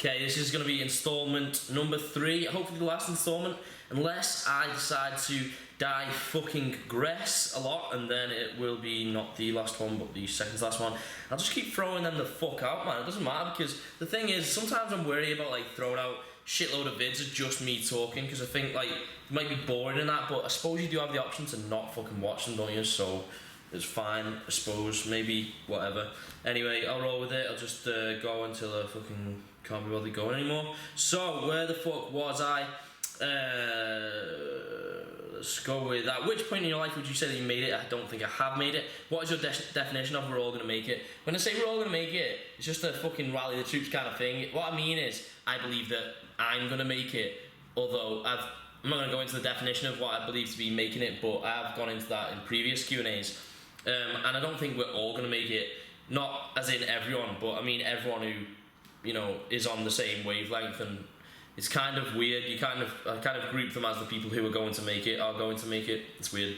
Okay, this is going to be installment number 3, hopefully the last installment, unless I decide to die fucking Gress a lot, and then it will be not the last one, but the second to last one. I'll just keep throwing them the fuck out, man. It doesn't matter, because the thing is, sometimes I'm worried about like throwing out shitload of vids of just me talking, because I think like it might be boring and that, but I suppose you do have the option to not fucking watch them, don't you? So it's fine, I suppose, maybe, whatever. Anyway, I'll roll with it. I'll just go until I fucking can't be bothered going anymore. So, where the fuck was I? Let's go with that. Which point in your life would you say that you made it? I don't think I have made it. What is your definition of we're all gonna make it? When I say we're all gonna make it, it's just a fucking rally the troops kind of thing. What I mean is, I believe that I'm gonna make it, although I'm not gonna go into the definition of what I believe to be making it, but I have gone into that in previous Q&As. And I don't think we're all gonna make it, not as in everyone, but I mean everyone who, you know, is on the same wavelength, and it's kind of weird. I kind of group them as the people who are going to make it, are going to make it. It's weird.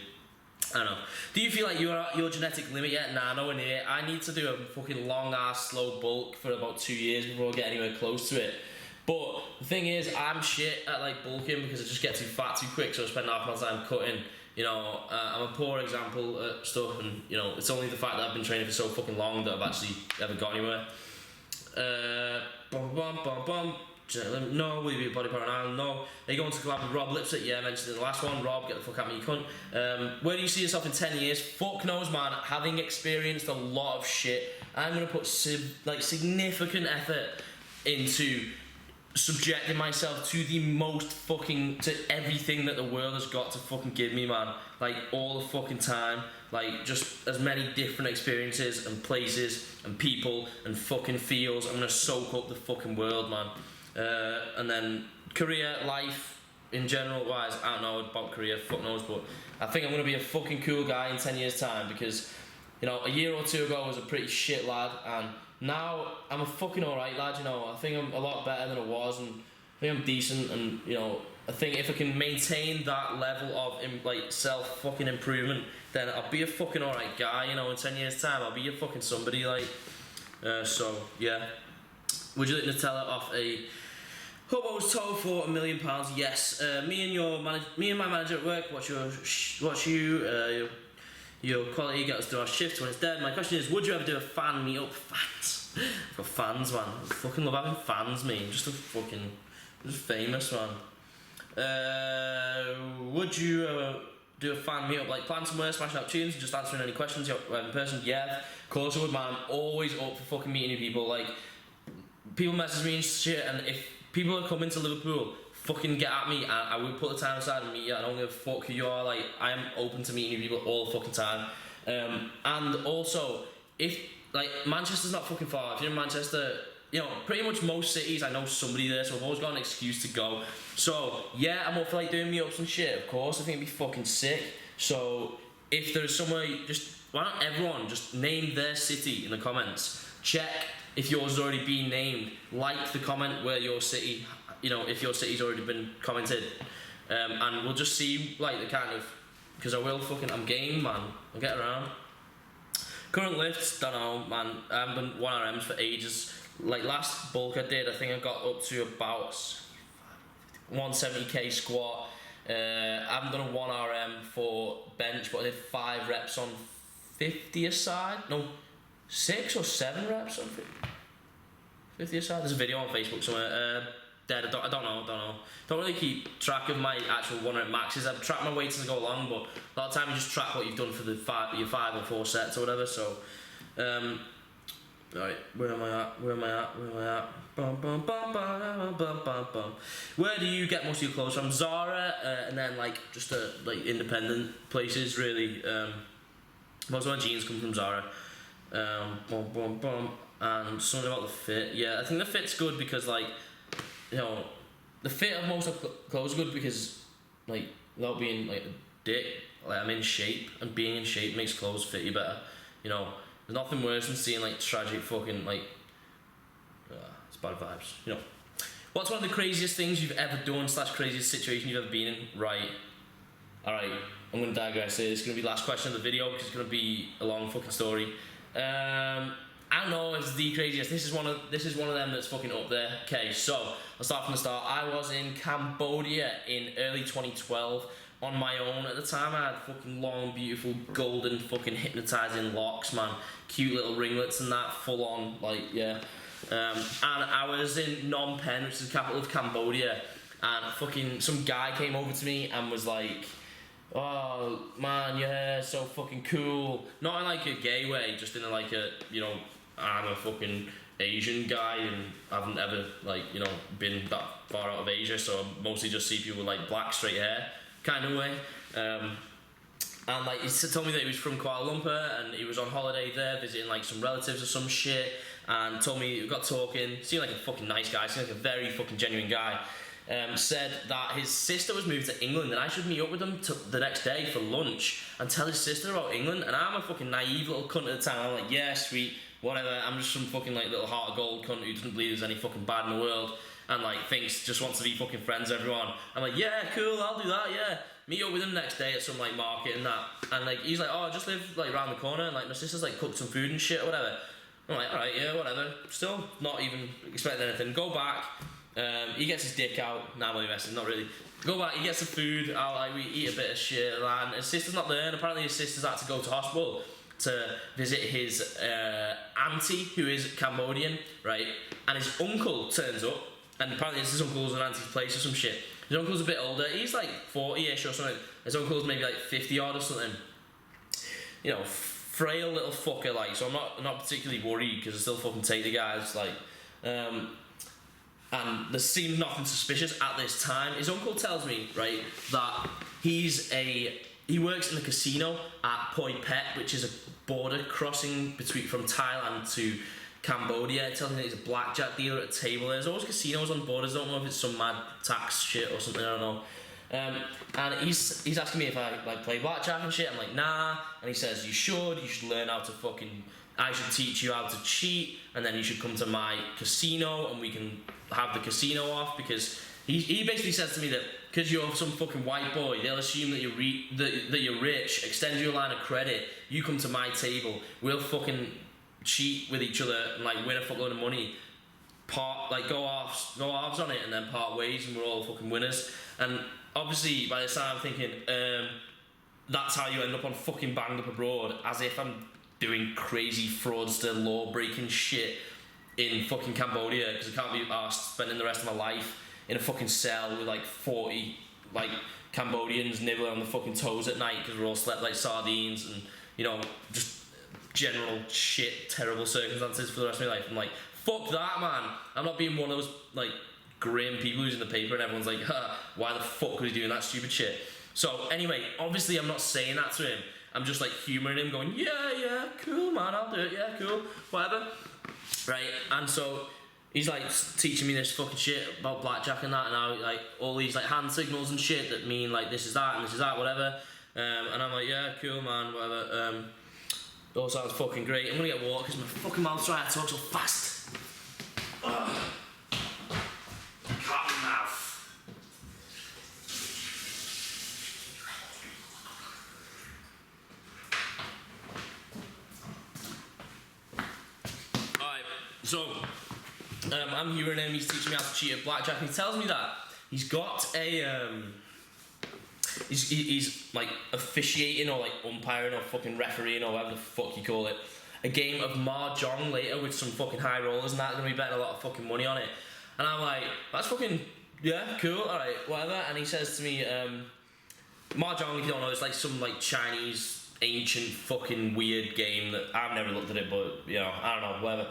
I don't know. Do you feel like you're at your genetic limit yet? Nah, nowhere near. I need to do a fucking long ass slow bulk for about 2 years before I get anywhere close to it. But the thing is, I'm shit at like bulking because I just get too fat too quick, so I spend half my time cutting. You know, I'm a poor example at stuff, and you know, it's only the fact that I've been training for so fucking long that I've actually ever got anywhere. No, will you be a body part on Island? No. Are you going to collab with Rob Lipset? Yeah, I mentioned in the last one. Rob, get the fuck out of me, you cunt. Where do you see yourself in 10 years? Fuck knows, man. Having experienced a lot of shit, I'm gonna put significant effort into subjecting myself to the most fucking, to everything that the world has got to fucking give me, man. Like, all the fucking time. Like, just as many different experiences and places and people and fucking feels. I'm gonna soak up the fucking world, man. And then career, life, in general wise, I don't know about career, fuck knows, but I think I'm gonna be a fucking cool guy in 10 years time, because, you know, a year or two ago I was a pretty shit lad, and now I'm a fucking alright lad, you know. I think I'm a lot better than I was, and I think I'm decent, and, you know, I think if I can maintain that level of like self fucking improvement, then I'll be a fucking alright guy, you know. In 10 years time I'll be a fucking somebody, like. So yeah, would you like Nutella off a hope I was told for £1 million? Yes. Me and my manager at work, your quality get us to our shift when it's dead. My question is, would you ever do a fan meetup? Fans. I've got fans, man. I fucking love having fans, mate. Just famous, man. Would you do a fan meetup, like plan somewhere, smashing out tunes, and just answering any questions in person? Yeah, of course I would, man. I'm always up for fucking meeting new people. Like, people message me and shit, and if people are coming to Liverpool, fucking get at me. I will put the time aside and meet you. I don't give a fuck who you are. Like, I am open to meeting new people all the fucking time. And also, if like Manchester's not fucking far. If you're in Manchester, you know, pretty much most cities I know somebody there, so I've always got an excuse to go. So yeah, I'm up for like doing meetups and shit. Of course, I think it'd be fucking sick. So if there's somewhere, why don't everyone just name their city in the comments? Check if yours has already been named. Like the comment where your city, you know, if your city's already been commented, and we'll just see like the kind of, because I'm game, man. I'll get around. Current lifts, don't know, man. I haven't done 1RMs for ages. Like last bulk I did, I think I got up to about 170k squat. I haven't done a 1RM for bench, but I did 5 reps on 50 a side. No, 6 or 7 reps on 50 a side. There's a video on Facebook somewhere. Dead. I don't know. Don't really keep track of my actual 1 rep maxes. I've tracked my weights as I go along, but a lot of time you just track what you've done for your 5 or 4 sets or whatever. So, alright, where am I at? Bum, bum, bum, bum, bum, bum, bum. Where do you get most of your clothes from? Zara, and then like just like independent places, really. Most of my jeans come from Zara. And something about the fit. Yeah, I think the fit's good because, like, you know, the fit of most of clothes is good because, like, without being like a dick, like, I'm in shape, and being in shape makes clothes fit you better. You know, there's nothing worse than seeing like tragic fucking like it's bad vibes. You know, what's one of the craziest things you've ever done / craziest situation you've ever been in? Right. Alright, I'm gonna digress here. It's gonna be the last question of the video because it's gonna be a long fucking story. I don't know if it's the craziest. This is one of them that's fucking up there. Okay, so I'll start from the start. I was in Cambodia in early 2012 on my own. At the time, I had fucking long, beautiful, golden, fucking hypnotizing locks, man. Cute little ringlets and that, full on, like, yeah. And I was in Phnom Penh, which is the capital of Cambodia, and fucking some guy came over to me and was like, "Oh man, your hair's so fucking cool." Not in like a gay way, just in a, like a, you know, I'm a fucking Asian guy and I haven't ever, like, you know, been that far out of Asia, so I mostly just see people with like black straight hair kind of way. And like he told me that he was from Kuala Lumpur and he was on holiday there visiting like some relatives or some shit, and told me, we got talking, seemed like a fucking nice guy, seemed like a very fucking genuine guy. Said that his sister was moved to England and I should meet up with him the next day for lunch and tell his sister about England. And I'm a fucking naive little cunt at the time. I'm like, yeah, sweet, whatever. I'm just some fucking like little heart of gold cunt who doesn't believe there's any fucking bad in the world and like thinks, just wants to be fucking friends with everyone. I'm like, yeah, cool, I'll do that, yeah. Meet up with him next day at some like market and that. And like he's like, oh, I just live like around the corner and like my sister's like cooked some food and shit or whatever. I'm like, alright, yeah, whatever. Still not even expecting anything. Go back. He gets his dick out. Nah, I'm only messing, not really. Go back, he gets the food. We eat a bit of shit, and his sister's not there, and apparently his sister's had to go to hospital to visit his auntie, who is Cambodian, right? And his uncle turns up, and apparently it's his uncle's and auntie's place or some shit. His uncle's a bit older. He's like 40-ish or something. His uncle's maybe like 50 odd or something. You know, frail little fucker, like. So I'm not particularly worried because I still fucking take the guys, like. And there seemed nothing suspicious at this time. His uncle tells me, right, that he works in the casino at Poi Pet, which is a border crossing from Thailand to Cambodia. It tells me that he's a blackjack dealer at a table. There's always casinos on borders. I don't know if it's some mad tax shit or something, I don't know. And he's asking me if I like play blackjack and shit. I'm like, nah. And he says, you should learn how to fucking, I should teach you how to cheat, and then you should come to my casino and we can have the casino off, because he basically says to me that because you're some fucking white boy, they'll assume that you're rich, extend you a line of credit, you come to my table, we'll fucking cheat with each other and like win a fuckload of money, go halves on it and then part ways and we're all fucking winners. And obviously by this time I'm thinking, that's how you end up on fucking Banged Up Abroad, as if I'm doing crazy fraudster law breaking shit in fucking Cambodia, because I can't be arsed spending the rest of my life in a fucking cell with like 40 like Cambodians nibbling on the fucking toes at night because we're all slept like sardines, and you know, just general shit, terrible circumstances for the rest of my life. I'm like, fuck that, man. I'm not being one of those like grim people who's in the paper and everyone's like, why the fuck was he doing that stupid shit? So anyway, obviously I'm not saying that to him. I'm just like humouring him, going, yeah, cool, man, I'll do it, yeah, cool, whatever. Right, and so he's like teaching me this fucking shit about blackjack and that, and how like all these like hand signals and shit that mean like this is that and this is that, whatever. And I'm like, yeah, cool, man, whatever. All sounds fucking great. I'm gonna get water because my fucking mouth's trying to talk so fast. Cotton mouth. So, I'm hearing him, he's teaching me how to cheat at blackjack, and he tells me that he's got a, he's like officiating or like umpiring or fucking refereeing or whatever the fuck you call it, a game of Mahjong later with some fucking high rollers and that, gonna be betting a lot of fucking money on it. And I'm like, that's fucking, yeah, cool, alright, whatever. And he says to me, Mahjong, if you don't know, it's like some like Chinese ancient fucking weird game that I've never looked at it, but you know, I don't know, whatever.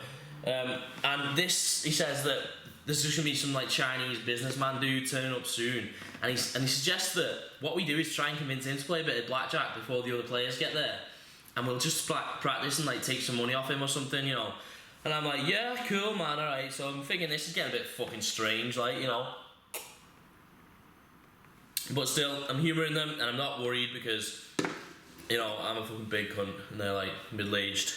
And this, he says that there's just gonna be some like Chinese businessman dude turning up soon, and he suggests that what we do is try and convince him to play a bit of blackjack before the other players get there, and we'll just practice and like take some money off him or something, you know. And I'm like, yeah, cool, man, alright. So I'm thinking this is getting a bit fucking strange, like, you know. But still, I'm humouring them, and I'm not worried because, you know, I'm a fucking big cunt, and they're like middle-aged,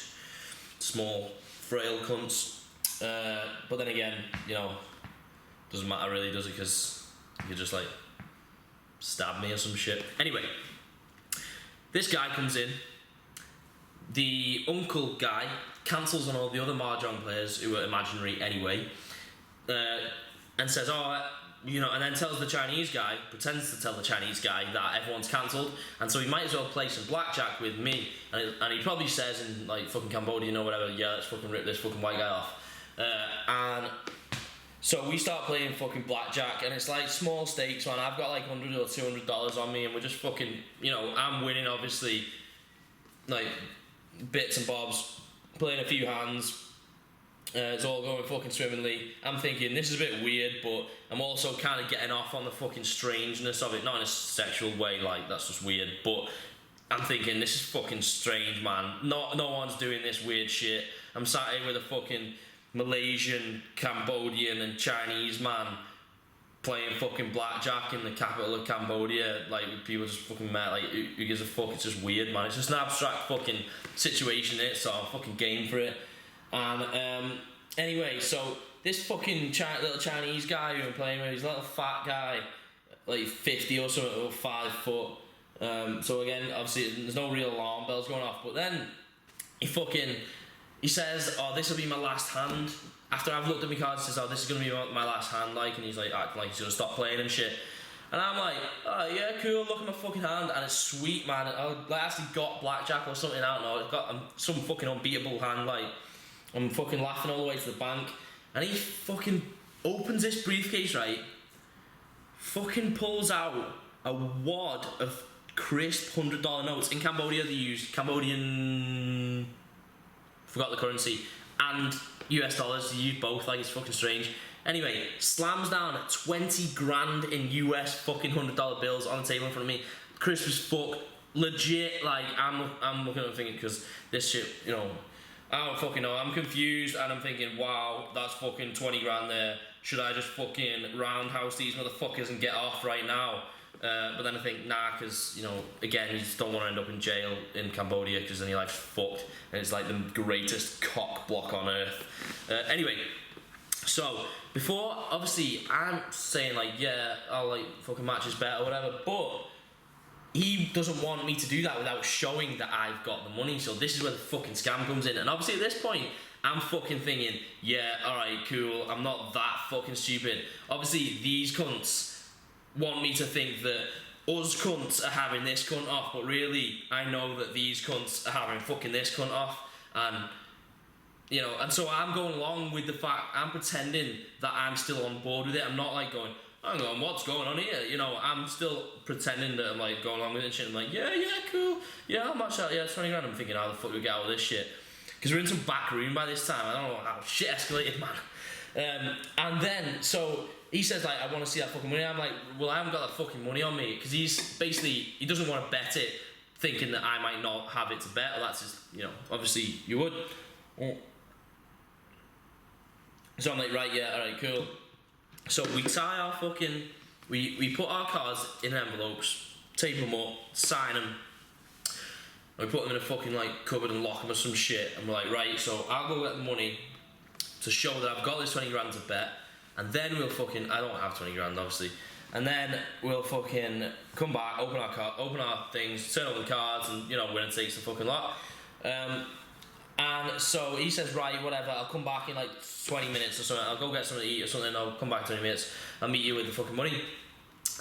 small, frail cunts. But then again, you know, doesn't matter really, does it? Because you just like stab me or some shit. Anyway, this guy comes in. The uncle guy cancels on all the other mahjong players who are imaginary anyway, and says, oh, and then tells the Chinese guy, pretends to tell the Chinese guy that everyone's cancelled, and so he might as well play some blackjack with me, and he probably says in like fucking Cambodian or whatever, yeah, let's fucking rip this fucking white guy off, and so we start playing fucking blackjack, and it's like small stakes, man. I've got like $100 or $200 on me, and we're just fucking, I'm winning obviously, like bits and bobs, playing a few hands. It's all going fucking swimmingly. I'm thinking this is a bit weird, but I'm also kind of getting off on the fucking strangeness of it, not in a sexual way, like that's just weird, but I'm thinking this is fucking strange, man. No one's doing this weird shit. I'm sat here with a fucking Malaysian, Cambodian and Chinese man playing fucking blackjack in the capital of Cambodia, like people just fucking met, like who gives a fuck? It's just weird, man. It's just an abstract fucking situation, so I'm fucking game for it. And anyway, so this fucking little Chinese guy who I'm playing with, he's a little fat guy, like 50 or something, or 5 foot. So again, obviously there's no real alarm bells going off, but then he says, oh, this will be my last hand. After I've looked at my cards, he says, oh, this is going to be my last hand, like, and he's like acting like he's going to stop playing and shit. And I'm like, oh yeah, cool, look at my fucking hand, and it's sweet, man. I actually got blackjack or something, I don't know, I've got some fucking unbeatable hand, like, I'm fucking laughing all the way to the bank, and he fucking opens this briefcase, right, fucking pulls out a wad of crisp $100 notes. In Cambodia they use Cambodian, forgot the currency, and US dollars. They use both, like it's fucking strange. Anyway, slams down 20 grand in US fucking $100 bills on the table in front of me, crisp as fuck, legit. Like I'm looking at it thinking, because this shit, I don't fucking know. I'm confused, and I'm thinking, wow, that's fucking 20 grand there. Should I just fucking roundhouse these motherfuckers and get off right now? But then I think, nah, because, again, you just don't want to end up in jail in Cambodia, because then your life's fucked, and it's like the greatest cock block on earth. Anyway, so, before, obviously, I'm saying, like, yeah, I'll, like, fucking match is better or whatever, but he doesn't want me to do that without showing that I've got the money, so this is where the fucking scam comes in. And obviously at this point, I'm fucking thinking, yeah, alright, cool, I'm not that fucking stupid. Obviously, these cunts want me to think that us cunts are having this cunt off, but really, I know that these cunts are having fucking this cunt off, and, and so I'm going along with the fact, I'm pretending that I'm still on board with it. I'm not like going, hang on, what's going on here? I'm still pretending that I'm like going along with it and shit. I'm like, yeah, cool. Yeah, I'll match that. Yeah, 20 grand. I'm thinking, how the fuck do we get out of this shit? Because we're in some back room by this time. I don't know how shit escalated, man. And then, so he says, like, I want to see that fucking money. I'm like, well, I haven't got that fucking money on me. Because he doesn't want to bet it, thinking that I might not have it to bet. Well, that's just, obviously you would. So I'm like, right, yeah, alright, cool. So we tie our fucking, we put our cards in envelopes, tape them up, sign them, and we put them in a fucking like cupboard and lock them or some shit, and we're like, right, so I'll go get the money to show that I've got this 20 grand to bet, and then we'll fucking, I don't have 20 grand obviously, and then we'll fucking come back, open our things, turn over the cards, and winner takes the fucking lot. And so he says, right, whatever, I'll come back in like 20 minutes or something, I'll go get something to eat or something, I'll come back in 20 minutes, I'll meet you with the fucking money.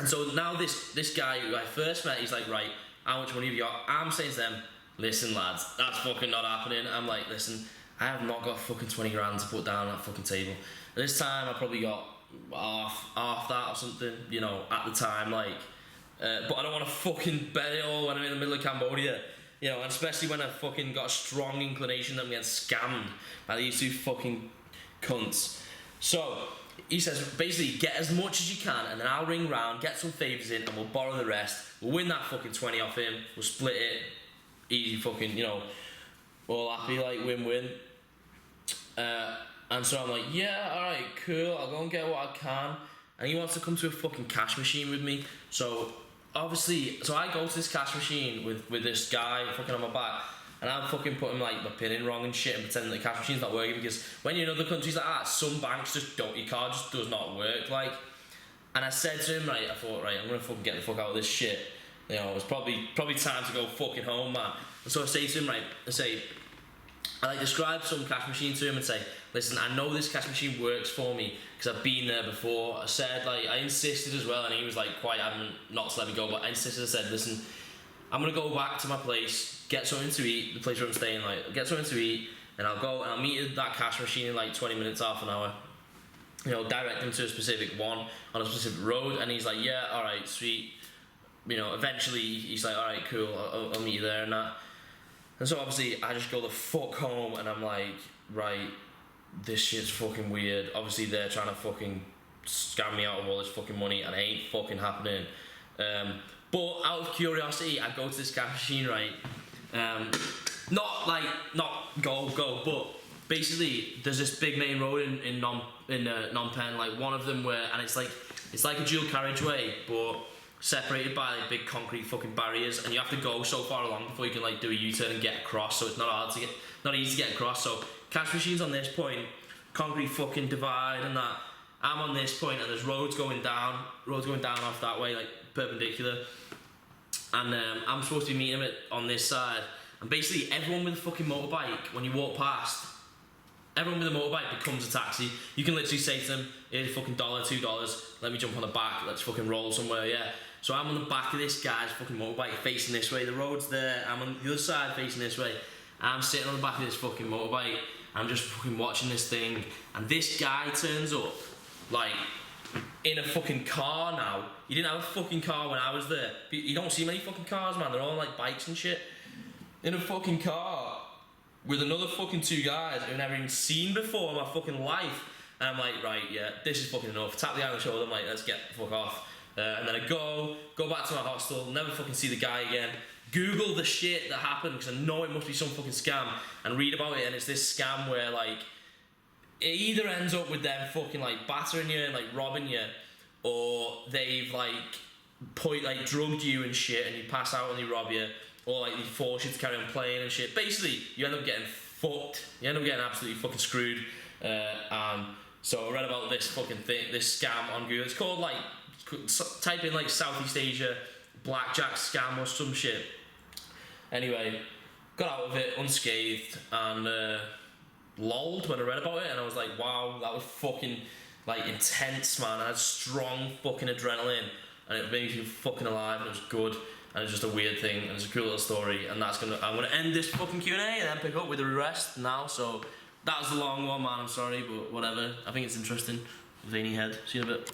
And so now this guy who I first met, he's like, right, how much money have you got? I'm saying to them, listen lads, that's fucking not happening. I'm like, listen, I have not got fucking 20 grand to put down on that fucking table. And this time I probably got half that or something, at the time, like, but I don't want to fucking bet it all when I'm in the middle of Cambodia. And especially when I've fucking got a strong inclination that I'm getting scammed by these two fucking cunts. So, he says, basically, get as much as you can, and then I'll ring round, get some favours in, and we'll borrow the rest. We'll win that fucking 20 off him, we'll split it, easy fucking, all happy, like, win-win. And so I'm like, yeah, alright, cool, I'll go and get what I can. And he wants to come to a fucking cash machine with me, so obviously, so I go to this cash machine with this guy fucking on my back, and I'm fucking putting like my pin in wrong and shit and pretending the cash machine's not working, because when you're in other countries like that, some banks just don't, your card just does not work, like. And I said to him, right, I thought, right, I'm gonna fucking get the fuck out of this shit. It's probably time to go fucking home, man. And so I say to him, right, I say, I like describe some cash machine to him and say, listen, I know this cash machine works for me because I've been there before. I said, like, I insisted as well, and he was like quite adamant not to let me go, but I insisted. I said, listen, I'm gonna go back to my place, get something to eat, the place where I'm staying, like, get something to eat, and I'll go and I'll meet at that cash machine in like 20 minutes, half an hour. You know, direct him to a specific one on a specific road, and he's like, yeah, all right, sweet. You know, eventually he's like, all right, cool, I'll meet you there and that. And so obviously I just go the fuck home, and I'm like, right, this shit's fucking weird. Obviously they're trying to fucking scam me out of all this fucking money, and it ain't fucking happening. But out of curiosity, I go to this cash machine, right? Not go, but basically there's this big main road in Phnom Penh, like one of them where, and it's like a dual carriageway, but separated by like big concrete fucking barriers, and you have to go so far along before you can like do a U-turn and get across. So it's not easy to get across. So cash machines on this point, concrete fucking divide and that. I'm on this point, and there's roads going down off that way, like perpendicular. And I'm supposed to be meeting him on this side. And basically everyone with a fucking motorbike, when you walk past, everyone with a motorbike becomes a taxi. You can literally say to them, here's a fucking $1, $2, let me jump on the back, let's fucking roll somewhere, yeah. So I'm on the back of this guy's fucking motorbike facing this way, the road's there, I'm on the other side facing this way. I'm sitting on the back of this fucking motorbike, I'm just fucking watching this thing, and this guy turns up, like, in a fucking car now. He didn't have a fucking car when I was there. You don't see many fucking cars, man, they're all like bikes and shit. In a fucking car, with another fucking two guys who I've never even seen before in my fucking life. And I'm like, right, yeah, this is fucking enough. Tap the guy on the shoulder, I'm like, let's get the fuck off. And then I go back to my hostel, never fucking see the guy again. Google the shit that happened, because I know it must be some fucking scam, and read about it, and it's this scam where, like, it either ends up with them fucking, like, battering you and, like, robbing you, or they've, like, drugged you and shit, and you pass out and they rob you, or, like, they force you to carry on playing and shit. Basically, you end up getting fucked. You end up getting absolutely fucking screwed. So I read about this fucking thing, this scam on Google. It's called, like, type in, like, Southeast Asia blackjack scam or some shit. Anyway, got out of it unscathed, and lolled when I read about it, and I was like, wow, that was fucking, like, intense, man. I had strong fucking adrenaline, and it made me feel fucking alive, and it was good, and it's just a weird thing, and it's a cool little story, and I'm gonna end this fucking Q&A and then pick up with the rest now. So that was the long one, man, I'm sorry, but whatever. I think it's interesting. Veiny head. See you in a bit.